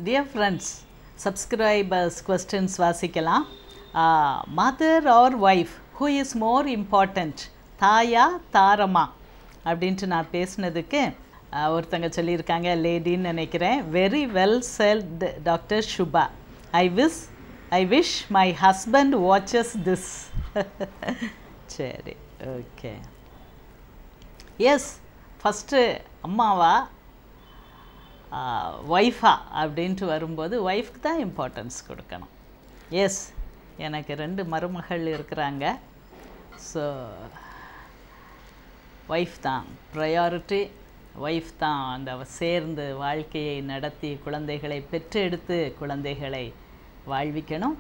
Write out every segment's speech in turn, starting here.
Dear friends, subscribers questions வாசிக்கலாம். Mother or wife, who is more important? தாயா தாரமா அப்படின்ட்டு நான் பேசினதுக்கு ஒருத்தங்க சொல்லியிருக்காங்க, லேடின்னு நினைக்கிறேன். Very well said doctor Subha. I wish my husband watches this. சரி, ஓகே. எஸ், ஃபஸ்ட்டு அம்மாவா ஒய்ஃபா அப்படின்ட்டு வரும்போது ஒய்ஃப்க்கு தான் இம்பார்ட்டன்ஸ் கொடுக்கணும். எஸ், எனக்கு 2 மருமகள் இருக்கிறாங்க. ஸோ ஒய்ஃப் தான் ப்ரையாரிட்டி. ஒய்ஃப் தான் அந்த சேர்ந்து வாழ்க்கையை நடத்தி குழந்தைகளை பெற்றெடுத்து குழந்தைகளை வாழ்விக்கணும்.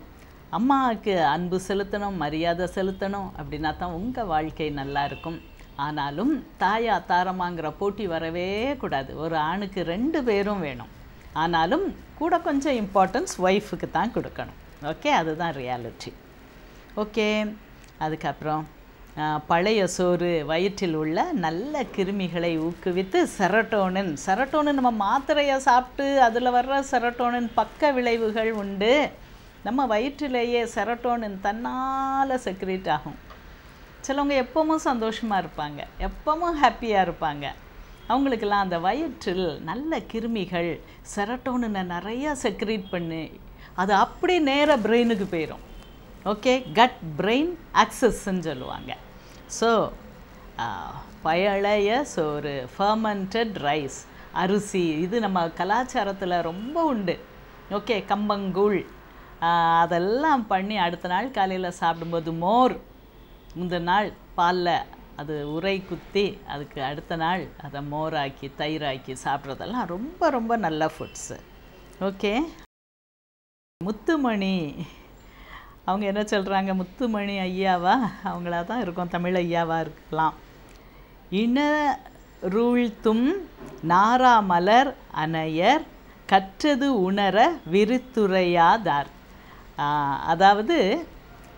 அம்மாவுக்கு அன்பு செலுத்தணும், மரியாதை செலுத்தணும். அப்படின்னா தான் உங்கள் வாழ்க்கை நல்லா இருக்கும். ஆனாலும் தாயா தாரமாங்கிற போட்டி வரவே கூடாது. ஒரு ஆணுக்கு 2 பேரும் வேணும். ஆனாலும் கூட கொஞ்சம் இம்பார்ட்டன்ஸ் ஒய்ஃபுக்கு தான் கொடுக்கணும். ஓகே, அதுதான் ரியாலிட்டி. ஓகே, அதுக்கப்புறம் பழைய சோறு வயிற்றில் உள்ள நல்ல கிருமிகளை ஊக்குவித்து செரட்டோனின் நம்ம மாத்திரையை சாப்பிட்டு அதில் வர்ற செரட்டோனின் பக்க விளைவுகள் உண்டு. நம்ம வயிற்றிலேயே செரட்டோனின் தன்னால் செக்ரேட் ஆகும். சிலவங்க எப்பவும் சந்தோஷமாக இருப்பாங்க, எப்பவும் ஹாப்பியாக இருப்பாங்க. அவங்களுக்கெல்லாம் அந்த வயிற்றில் நல்ல கிருமிகள் செரட்டோனினை நிறையா செக்ரேட் பண்ணி அது அப்படி நேராக பிரெயினுக்கு போயிடும். ஓகே, கட் பிரெயின் ஆக்சஸ்ன்னு சொல்லுவாங்க. ஸோ பழைய சோறு, ஃபர்மெண்டட் ரைஸ், அரிசி, இது நம்ம கலாச்சாரத்தில் ரொம்ப உண்டு. ஓகே, கம்பங்கூழ் அதெல்லாம் பண்ணி அடுத்த நாள் காலையில் சாப்பிடும்போது மோர், முந்தின நாள் பாலில் அது உரை குத்தி அதுக்கு அடுத்த நாள் அதை மோராக்கி தயிராக்கி சாப்பிட்றதெல்லாம் ரொம்ப ரொம்ப நல்ல ஃபுட்ஸு. ஓகே, முத்துமணி அவங்க என்ன சொல்கிறாங்க? முத்துமணி ஐயாவா? அவங்களா தான் இருக்கும், தமிழ் ஐயாவாக இருக்கலாம். இணரூழ்த்தும் நாராமலர் அனையர் கற்றது உணர விரித்துரையாதார். அதாவது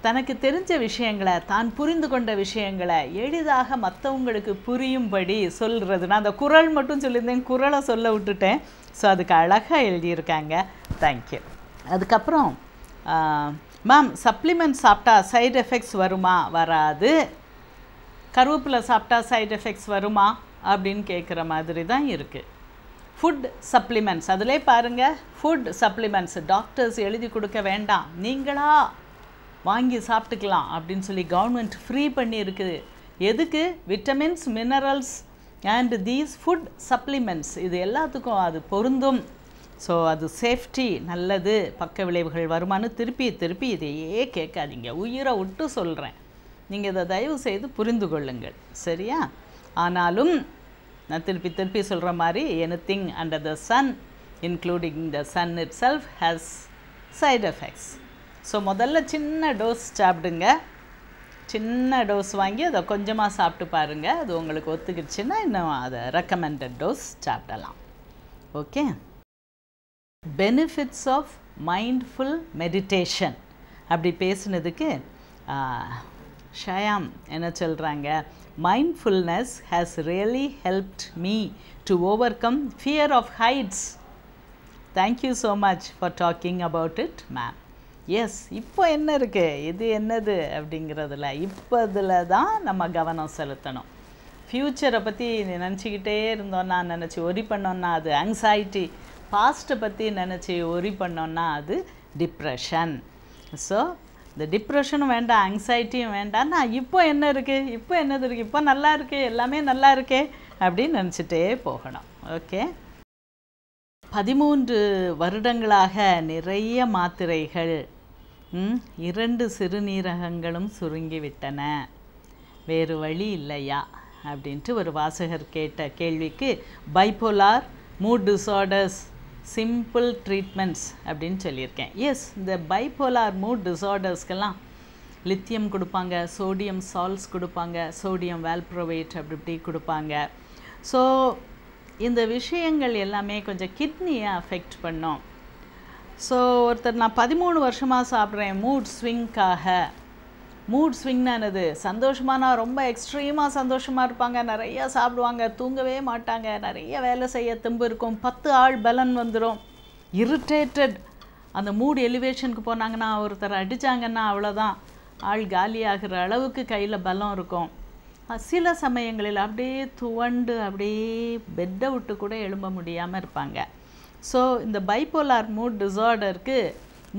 தனக்கு தெரிஞ்ச விஷயங்களை, தான் புரிந்து கொண்ட விஷயங்களை எளிதாக மற்றவங்களுக்கு புரியும்படி சொல்கிறது. நான் அந்த குறள் மட்டும் சொல்லியிருந்தேன், குறளை சொல்ல விட்டுட்டேன். ஸோ அதுக்கு அழகாக எழுதியிருக்காங்க. தேங்க்யூ. அதுக்கப்புறம் மேம், சப்ளிமெண்ட் சாப்பிட்டா சைடு எஃபெக்ட்ஸ் வருமா? வராது. கருவேப்பிலை சாப்பிட்டா சைடு எஃபெக்ட்ஸ் வருமா அப்படின்னு கேட்குற மாதிரி தான் இருக்குது. ஃபுட் சப்ளிமெண்ட்ஸ் அதிலே பாருங்கள், ஃபுட் சப்ளிமெண்ட்ஸ் டாக்டர்ஸ் எழுதி கொடுக்க வேண்டாம், நீங்களா வாங்கி சாப்பிட்டுக்கலாம் அப்படின்னு சொல்லி கவர்மெண்ட் ஃப்ரீ பண்ணி இருக்குது. எதுக்கு? Vitamins, minerals and these food supplements, இது எல்லாத்துக்கும் அது பொருந்தும். ஸோ அது சேஃப்டி, நல்லது. பக்க விளைவுகள் வருமானு திருப்பி இதையே கேட்காதீங்க, உயிரை விட்டு சொல்கிறேன். நீங்கள் இதை தயவு செய்து புரிந்து கொள்ளுங்கள், சரியா? ஆனாலும் நான் திருப்பி சொல்கிற மாதிரி, anything under the sun including the sun itself has side effects. So முதல்ல சின்ன டோஸ் சாப்பிடுங்க. சின்ன டோஸ் வாங்கி அதை கொஞ்சமாக சாப்பிட்டு பாருங்கள். அது உங்களுக்கு ஒத்துக்கிடுச்சுன்னா இன்னும் அதை ரெக்கமெண்டட் டோஸ் சாப்பிடலாம். Okay, benefits of mindful meditation அப்படி பேசுனதுக்கு ஷயாம் என்ன சொல்கிறாங்க? Mindfulness has really helped me to overcome fear of heights. Thank you so much for talking about it ma'am. Yes, இப்போ என்ன இருக்குது, இது என்னது அப்படிங்கிறதுல இப்போ இதில் தான் நம்ம கவனம் செலுத்தணும். ஃப்யூச்சரை பற்றி நினச்சிக்கிட்டே இருந்தோன்னா, நினச்சி ஒரி பண்ணோன்னா அது ஆங்ஸைட்டி. பாஸ்ட்டை பற்றி நினச்சி ஒரி பண்ணோன்னா அது டிப்ரெஷன். ஸோ இந்த டிப்ரெஷனும் வேண்டாம், ஆங்ஸைட்டியும் வேண்டாம்னா இப்போ என்ன இருக்குது, இப்போ என்னது இருக்குது, இப்போ நல்லா இருக்குது, எல்லாமே நல்லா இருக்கே அப்படின்னு நினச்சிட்டே போகணும். ஓகே, 13 வருடங்களாக நிறைய மாத்திரைகள், 2 சிறுநீரகங்களும் சுருங்கிவிட்டன, வேறு வழி இல்லையா அப்படின்ட்டு ஒரு வாசகர் கேட்ட கேள்விக்கு bipolar, mood disorders, simple treatments அப்படின்னு சொல்லியிருக்கேன். எஸ், இந்த பைபோலார் மூட் டிஸார்டர்ஸ்க்கெல்லாம் லித்தியம் கொடுப்பாங்க, சோடியம் சால்ட்ஸ் கொடுப்பாங்க, சோடியம் வால்ப்ரோவேட் அப்படி கொடுப்பாங்க. ஸோ இந்த விஷயங்கள் எல்லாமே கொஞ்சம் கிட்னியை அஃபெக்ட் பண்ணோம். ஸோ ஒருத்தர் நான் 13 வருஷமாக சாப்பிட்றேன் மூட் ஸ்விங்காக. மூட் ஸ்விங்னானது சந்தோஷமாக ரொம்ப எக்ஸ்ட்ரீமாக சந்தோஷமாக இருப்பாங்க, நிறையா சாப்பிடுவாங்க, தூங்கவே மாட்டாங்க, நிறைய வேலை செய்ய தெம்பு இருக்கும், 10 ஆள் பலன் வந்துடும். இரிட்டேட்டட். அந்த மூட் எலிவேஷனுக்கு போனாங்கன்னா, ஒருத்தர் அடித்தாங்கன்னா அவ்வளோதான், ஆள் காலியாகிற அளவுக்கு கையில் பலம் இருக்கும். சில சமயங்களில் அப்படியே துவண்டு அப்படியே பெட்டை விட்டு கூட எழும்ப முடியாமல் இருப்பாங்க. ஸோ இந்த பைப்போலார் மூட் டிஸார்டருக்கு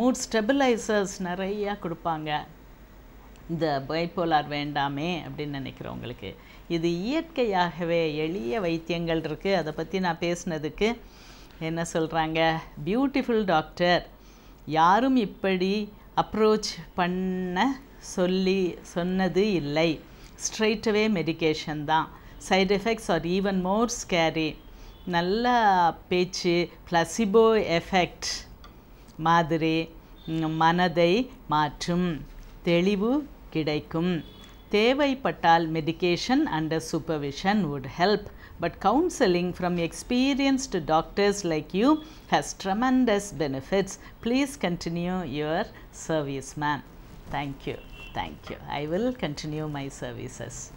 மூட் ஸ்டெபிலைசர்ஸ் நிறையா கொடுப்பாங்க. இந்த பைப்போலார் வேண்டாமே அப்படின்னு நினைக்கிறவங்களுக்கு இது இயற்கையாகவே எளிய வைத்தியங்கள் இருக்குது. அதை பற்றி நான் பேசினதுக்கு என்ன சொல்கிறாங்க, பியூட்டிஃபுல் டாக்டர், யாரும் இப்படி அப்ரோச் பண்ண சொன்னது இல்லை. ஸ்ட்ரெயிட் அவே மெடிகேஷன் தான். Side effects are even more scary. நல்ல பேச்சு, பிளசிபோ எஃபெக்ட் மாதிரி மனதை மாற்றும், தெளிவு கிடைக்கும். தேவைப்பட்டால் medication under supervision would help, but counseling from experienced doctors like you has tremendous benefits. Please continue your service, ma'am. Thank you. I will continue my services.